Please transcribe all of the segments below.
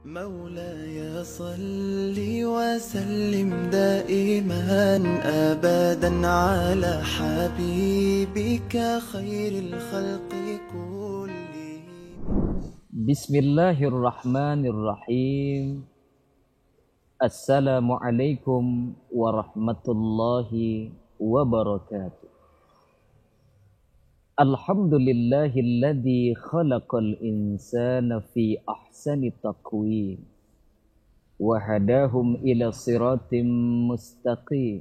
مولاي صل وسلم دائما أبدا على حبيبك خير الخلق كلهم. بسم الله الرحمن الرحيم. السلام عليكم ورحمة الله وبركاته. الحمد لله الذي خلق الإنسان في أحسن تقويم وهداهم إلى صراط مستقيم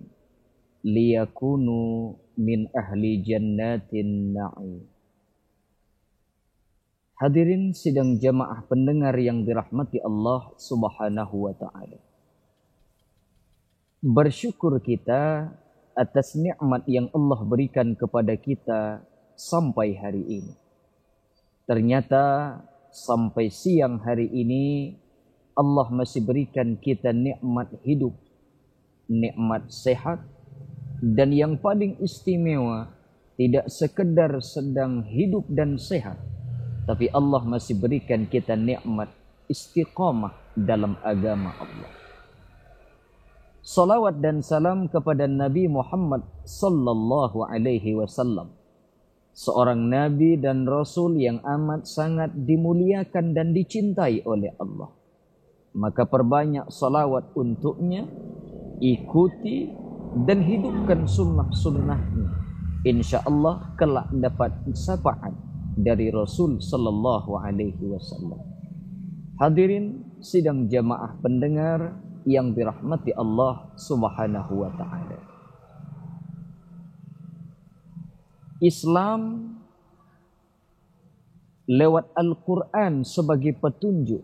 ليكونوا من أهل جنات النعيم. Hadirin sidang jamaah pendengar yang dirahmati Allah Subhanahu wa Ta'ala. Bersyukur kita atas nikmat yang Allah berikan kepada kita sampai hari ini. Ternyata sampai siang hari ini Allah masih berikan kita nikmat hidup, nikmat sehat, dan yang paling istimewa tidak sekedar sedang hidup dan sehat, tapi Allah masih berikan kita nikmat istiqamah dalam agama Allah. Salawat dan salam kepada Nabi Muhammad sallallahu alaihi wasallam, seorang nabi dan rasul yang amat sangat dimuliakan dan dicintai oleh Allah. Maka perbanyak salawat untuknya, ikuti dan hidupkan sunnah-sunnahnya. Insya Allah kelak dapat syafaat dari Rasul sallallahu alaihi wasallam. Hadirin sidang jamaah pendengar yang dirahmati Allah Subhanahu wa Ta'ala. Islam lewat Al-Quran sebagai petunjuk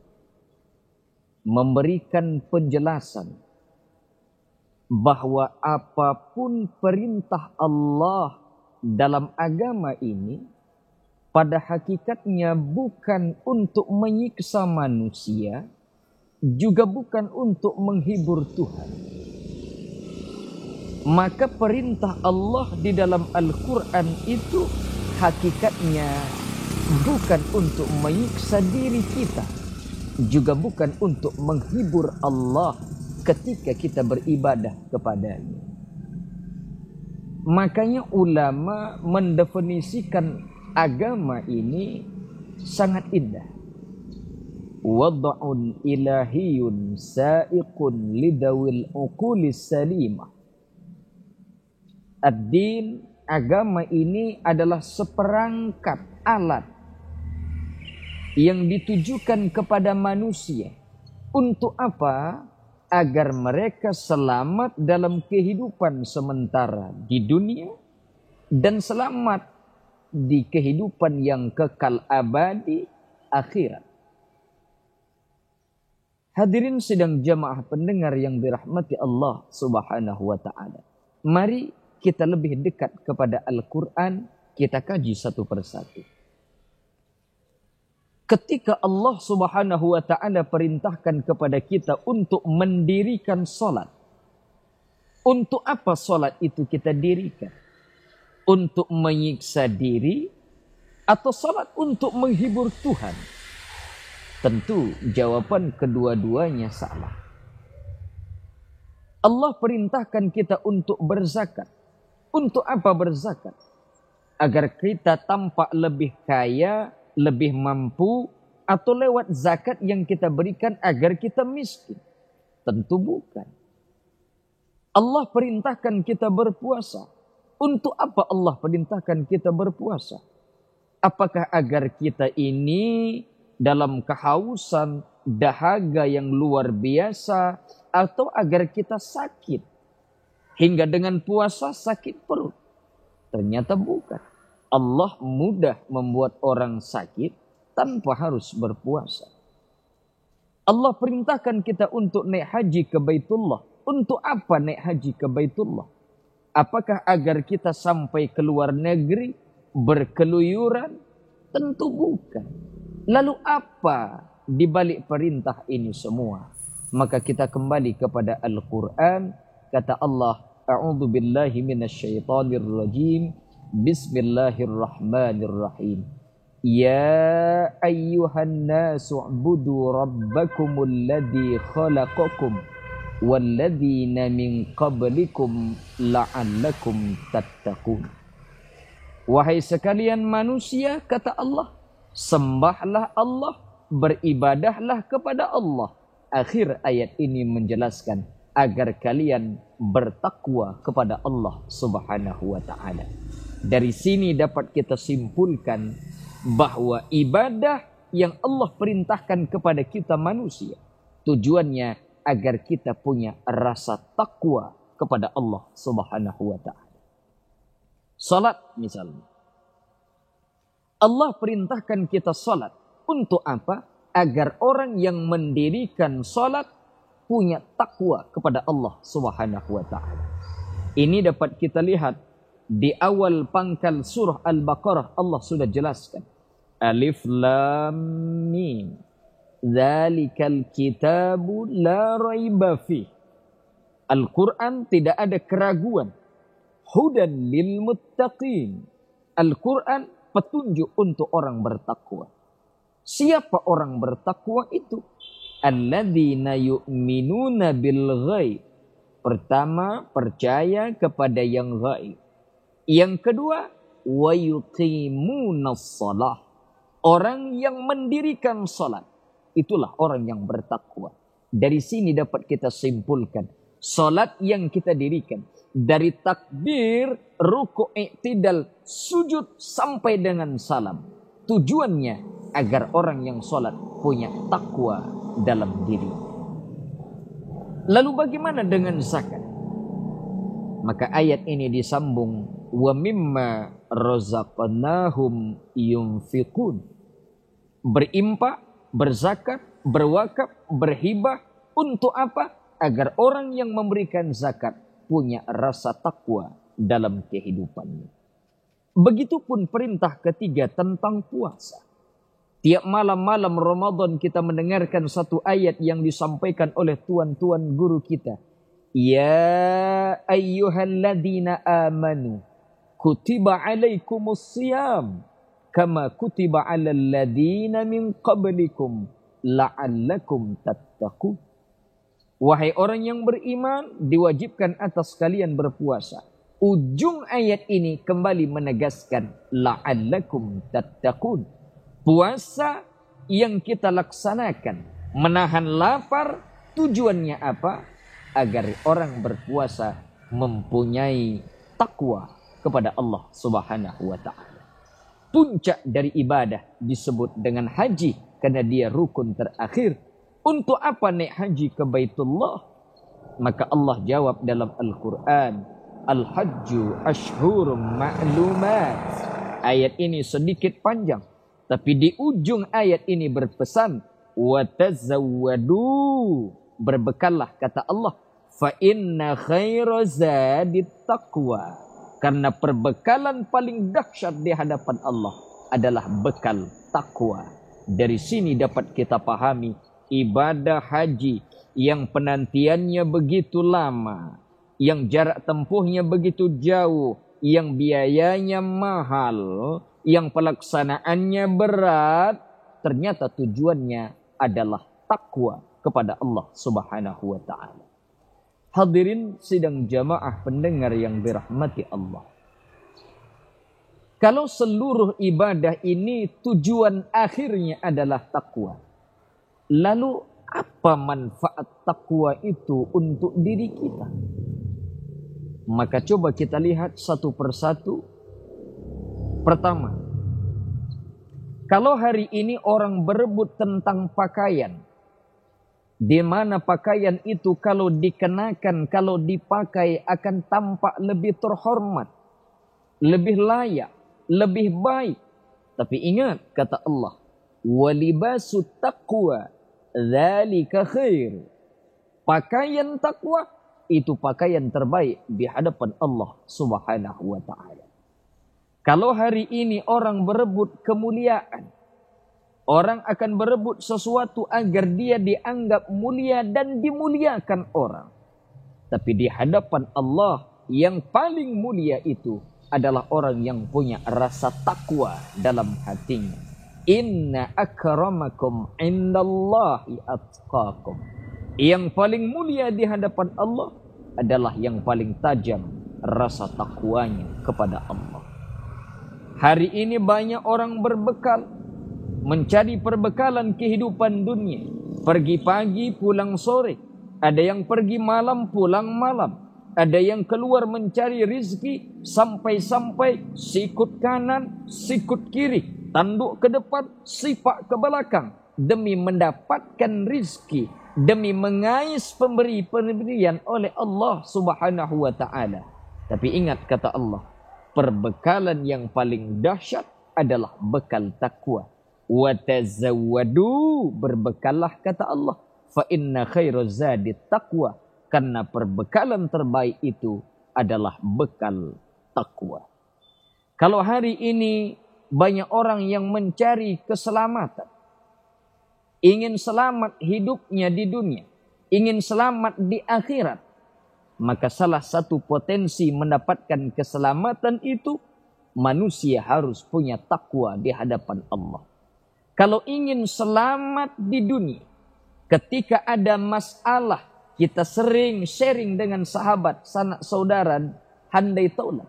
memberikan penjelasan bahwa apapun perintah Allah dalam agama ini pada hakikatnya bukan untuk menyiksa manusia, juga bukan untuk menghibur Tuhan. Maka perintah Allah di dalam Al-Quran itu hakikatnya bukan untuk menyiksa diri kita, juga bukan untuk menghibur Allah ketika kita beribadah kepadanya. Makanya ulama mendefinisikan agama ini sangat indah. Wad'un ilahiyun sa'iqun lidawil uqulis salimah. Ad-din, agama ini adalah seperangkat alat yang ditujukan kepada manusia. Untuk apa? Agar mereka selamat dalam kehidupan sementara di dunia dan selamat di kehidupan yang kekal abadi akhirat. Hadirin sidang jamaah pendengar yang dirahmati Allah Subhanahu wa Ta'ala. Mari kita lebih dekat kepada Al-Quran, kita kaji satu persatu. Ketika Allah Subhanahu wa Ta'ala perintahkan kepada kita untuk mendirikan salat, untuk apa salat itu kita dirikan? Untuk menyiksa diri atau salat untuk menghibur Tuhan? Tentu jawaban kedua-duanya salah. Allah perintahkan kita untuk berzakat. Untuk apa berzakat? Agar kita tampak lebih kaya, lebih mampu, atau lewat zakat yang kita berikan agar kita miskin? Tentu bukan. Allah perintahkan kita berpuasa. Untuk apa Allah perintahkan kita berpuasa? Apakah agar kita ini dalam kehausan, dahaga yang luar biasa, atau agar kita sakit hingga dengan puasa sakit perut? Ternyata bukan. Allah mudah membuat orang sakit tanpa harus berpuasa. Allah perintahkan kita untuk naik haji ke Baitullah. Untuk apa naik haji ke Baitullah? Apakah agar kita sampai ke luar negeri berkeluyuran? Tentu bukan. Lalu apa di balik perintah ini semua? Maka kita kembali kepada Al-Quran. Kata Allah, A'udzu billahi minasyaitonir rajim. Bismillahirrahmanirrahim. Ya ayyuhan nasu ubudu rabbakumul ladzi khalaqakum walladzina min qablikum la'allakum tattaqun. Wahai sekalian manusia, kata Allah, sembahlah Allah, beribadahlah kepada Allah. Akhir ayat ini menjelaskan agar kalian bertakwa kepada Allah Subhanahu wa taala. Dari sini dapat kita simpulkan bahwa ibadah yang Allah perintahkan kepada kita manusia, tujuannya agar kita punya rasa takwa kepada Allah Subhanahu wa taala. Salat misalnya. Allah perintahkan kita salat. Untuk apa? Agar orang yang mendirikan salat punya takwa kepada Allah Subhanahu wa taala. Ini dapat kita lihat di awal pangkal surah Al-Baqarah. Allah sudah jelaskan. Alif Lam Mim. Dzalikal kitabu la raiba fih. Al-Quran tidak ada keraguan. Hudan lil muttaqin. Al-Quran petunjuk untuk orang bertakwa. Siapa orang bertakwa itu? Alladzina yu'minuna bil ghaib. Pertama, percaya kepada yang ghaib. Yang kedua, wa yuqimunas shalah. Orang yang mendirikan salat, itulah orang yang bertakwa. Dari sini dapat kita simpulkan, salat yang kita dirikan dari takbir, ruku', i'tidal, sujud sampai dengan salam. Tujuannya agar orang yang salat punya takwa dalam diri. Lalu bagaimana dengan zakat? Maka ayat ini disambung, wa mimma razaqnahum yunfiqun. Berimpak, berzakat, berwakaf, berhibah. Untuk apa? Agar orang yang memberikan zakat punya rasa takwa dalam kehidupannya. Begitupun perintah ketiga tentang puasa. Tiap malam-malam Ramadan kita mendengarkan satu ayat yang disampaikan oleh tuan-tuan guru kita. Ya ayyuhalladzina amanu kutiba alaikumus siyam kama kutiba alal ladzina min qablikum la'allakum tattaqun. Wahai orang yang beriman, diwajibkan atas kalian berpuasa. Ujung ayat ini kembali menegaskan la'allakum tattaqun. Puasa yang kita laksanakan, menahan lapar, tujuannya apa? Agar orang berpuasa mempunyai takwa kepada Allah Subhanahu wa taala. Puncak dari ibadah disebut dengan haji karena dia rukun terakhir. Untuk apa naik haji ke Baitullah? Maka Allah jawab dalam Al-Quran, Al-Hajju ashhurum ma'lumat. Ayat ini sedikit panjang, tapi di ujung ayat ini berpesan, wa tazawwadu, berbekallah, kata Allah, fa inna khaira zadit taqwa. Karena perbekalan paling dahsyat di hadapan Allah adalah bekal takwa. Dari sini dapat kita pahami ibadah haji yang penantiannya begitu lama, yang jarak tempuhnya begitu jauh, yang biayanya mahal, yang pelaksanaannya berat, ternyata tujuannya adalah takwa kepada Allah Subhanahu wa taala. Hadirin sidang jamaah pendengar yang dirahmati Allah. Kalau seluruh ibadah ini tujuan akhirnya adalah takwa, lalu apa manfaat takwa itu untuk diri kita? Maka coba kita lihat satu persatu. Pertama, kalau hari ini orang berebut tentang pakaian, di mana pakaian itu kalau dikenakan, kalau dipakai akan tampak lebih terhormat, lebih layak, lebih baik. Tapi ingat kata Allah, walibasut taqwa dzalika khair. Pakaian takwa itu pakaian terbaik di hadapan Allah Subhanahu wa taala. Kalau hari ini orang berebut kemuliaan, orang akan berebut sesuatu agar dia dianggap mulia dan dimuliakan orang. Tapi di hadapan Allah yang paling mulia itu adalah orang yang punya rasa takwa dalam hatinya. Inna akramakum indallahi atqakum. Yang paling mulia di hadapan Allah adalah yang paling tajam rasa takwanya kepada Allah. Hari ini banyak orang berbekal, mencari perbekalan kehidupan dunia. Pergi pagi, pulang sore. Ada yang pergi malam, pulang malam. Ada yang keluar mencari rizki, sampai-sampai sikut kanan, sikut kiri, tanduk ke depan, sipak ke belakang. Demi mendapatkan rizki, demi mengais pemberian oleh Allah Subhanahu wa ta'ala. Tapi ingat kata Allah, perbekalan yang paling dahsyat adalah bekal takwa. Wa tazawwadu, berbekallah kata Allah. Fa inna khairaz zadi taqwa, karena perbekalan terbaik itu adalah bekal takwa. Kalau hari ini banyak orang yang mencari keselamatan, ingin selamat hidupnya di dunia, ingin selamat di akhirat, maka salah satu potensi mendapatkan keselamatan itu, manusia harus punya takwa di hadapan Allah. Kalau ingin selamat di dunia, ketika ada masalah, kita sering sharing dengan sahabat, sanak saudara, handai taulah.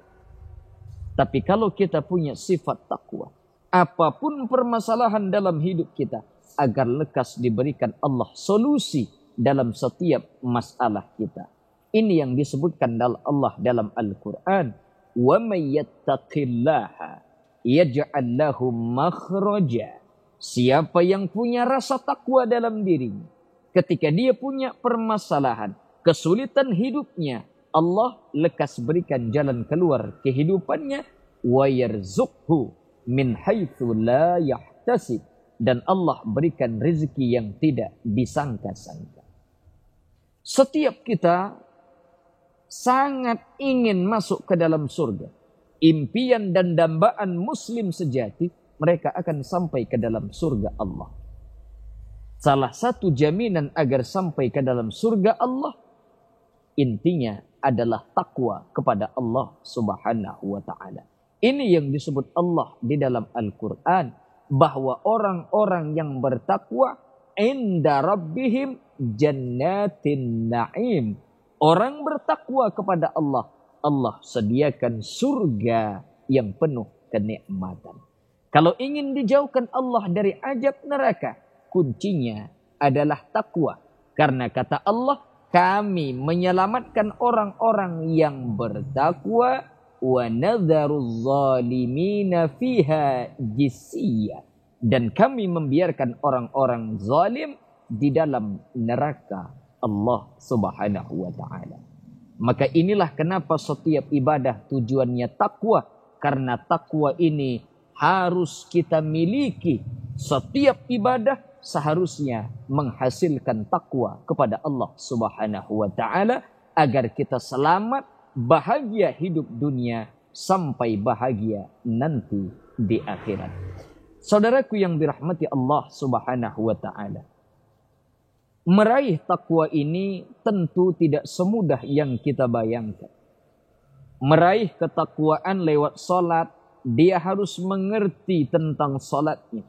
Tapi kalau kita punya sifat takwa, apapun permasalahan dalam hidup kita, agar lekas diberikan Allah solusi dalam setiap masalah kita. Ini yang disebutkan Allah dalam Al-Quran. Wa may yattaqillaha yaj'al lahu makhraja. Siapa yang punya rasa takwa dalam dirinya, ketika dia punya permasalahan, kesulitan hidupnya, Allah lekas berikan jalan keluar kehidupannya. Wa yarzuqhu min haitsu la yahtasib. Dan Allah berikan rezeki yang tidak disangka-sangka. Setiap kita sangat ingin masuk ke dalam surga. Impian dan dambaan muslim sejati, mereka akan sampai ke dalam surga Allah. Salah satu jaminan agar sampai ke dalam surga Allah, intinya adalah takwa kepada Allah Subhanahu wa ta'ala. Ini yang disebut Allah di dalam Al-Quran, bahwa orang-orang yang bertakwa inda rabbihim jannatin na'im. Orang bertakwa kepada Allah, Allah sediakan surga yang penuh kenikmatan. Kalau ingin dijauhkan Allah dari azab neraka, kuncinya adalah takwa. Karena kata Allah, kami menyelamatkan orang-orang yang bertakwa, wa nadharuz zalimina fiha jisiyya, dan kami membiarkan orang-orang zalim di dalam neraka Allah Subhanahu wa ta'ala. Maka inilah kenapa setiap ibadah tujuannya takwa, karena takwa ini harus kita miliki. Setiap ibadah seharusnya menghasilkan takwa kepada Allah Subhanahu wa ta'ala, agar kita selamat, bahagia hidup dunia sampai bahagia nanti di akhirat. Saudaraku yang dirahmati Allah Subhanahu wa ta'ala, meraih takwa ini tentu tidak semudah yang kita bayangkan. Meraih ketakwaan lewat salat, dia harus mengerti tentang salatnya.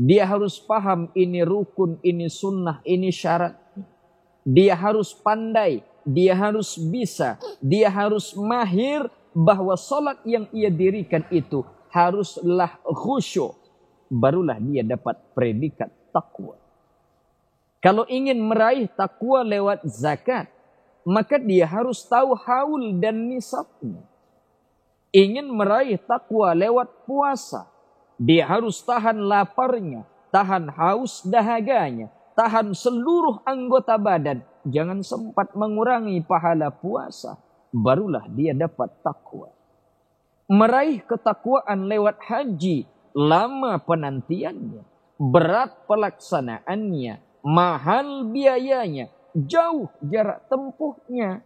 Dia harus paham ini rukun, ini sunnah, ini syarat. Dia harus pandai, dia harus bisa, dia harus mahir bahwa salat yang ia dirikan itu haruslah khusyuk. Barulah dia dapat predikat takwa. Kalau ingin meraih takwa lewat zakat, maka dia harus tahu haul dan nisabnya. Ingin meraih takwa lewat puasa, dia harus tahan laparnya, tahan haus dahaganya, tahan seluruh anggota badan, jangan sempat mengurangi pahala puasa, barulah dia dapat takwa. Meraih ketakwaan lewat haji, lama penantiannya, berat pelaksanaannya, mahal biayanya, jauh jarak tempuhnya.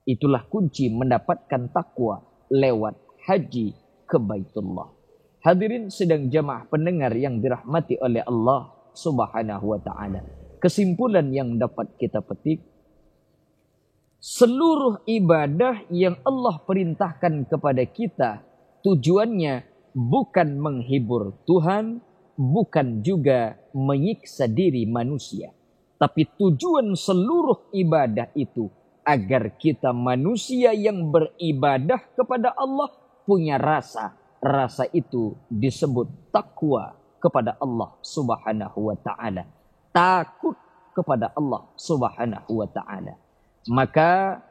Itulah kunci mendapatkan takwa lewat haji ke Baitullah. Hadirin sedang jamaah pendengar yang dirahmati oleh Allah Subhanahu wa ta'ala. Kesimpulan yang dapat kita petik, seluruh ibadah yang Allah perintahkan kepada kita, tujuannya bukan menghibur Tuhan, bukan juga menyiksa diri manusia. Tapi tujuan seluruh ibadah itu agar kita manusia yang beribadah kepada Allah punya rasa. Rasa itu disebut takwa kepada Allah Subhanahu wa ta'ala. Takut kepada Allah Subhanahu wa ta'ala. Maka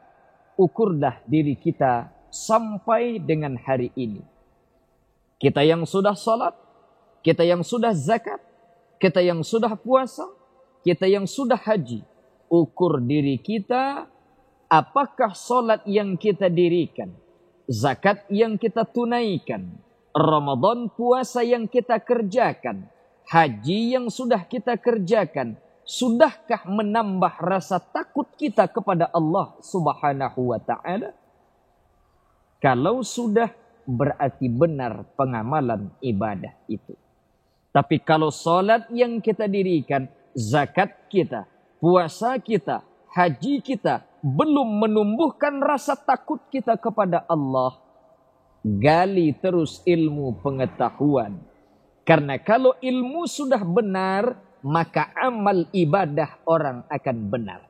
ukurlah diri kita sampai dengan hari ini. Kita yang sudah salat, kita yang sudah zakat, kita yang sudah puasa, kita yang sudah haji. Ukur diri kita, apakah salat yang kita dirikan, zakat yang kita tunaikan, Ramadan puasa yang kita kerjakan, haji yang sudah kita kerjakan, sudahkah menambah rasa takut kita kepada Allah Subhanahu wa ta'ala? Kalau sudah, berarti benar pengamalan ibadah itu. Tapi kalau salat yang kita dirikan, zakat kita, puasa kita, haji kita belum menumbuhkan rasa takut kita kepada Allah, gali terus ilmu pengetahuan. Karena kalau ilmu sudah benar, maka amal ibadah orang akan benar.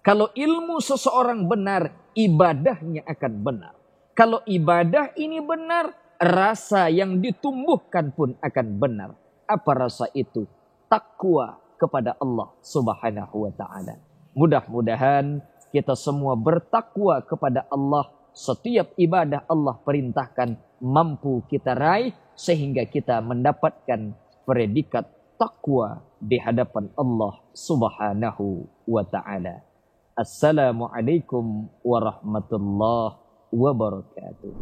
Kalau ilmu seseorang benar, ibadahnya akan benar. Kalau ibadah ini benar, rasa yang ditumbuhkan pun akan benar. Apa rasa itu? Takwa kepada Allah Subhanahu wa ta'ala. Mudah-mudahan kita semua bertakwa kepada Allah. Setiap ibadah Allah perintahkan mampu kita raih sehingga kita mendapatkan predikat takwa di hadapan Allah Subhanahu wa ta'ala. Assalamualaikum warahmatullahi wabarakatuh.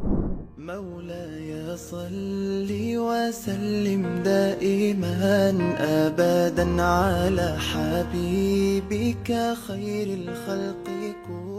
مولاي صل وسلم دائما أبدا على حبيبك خير الخلق كلهم.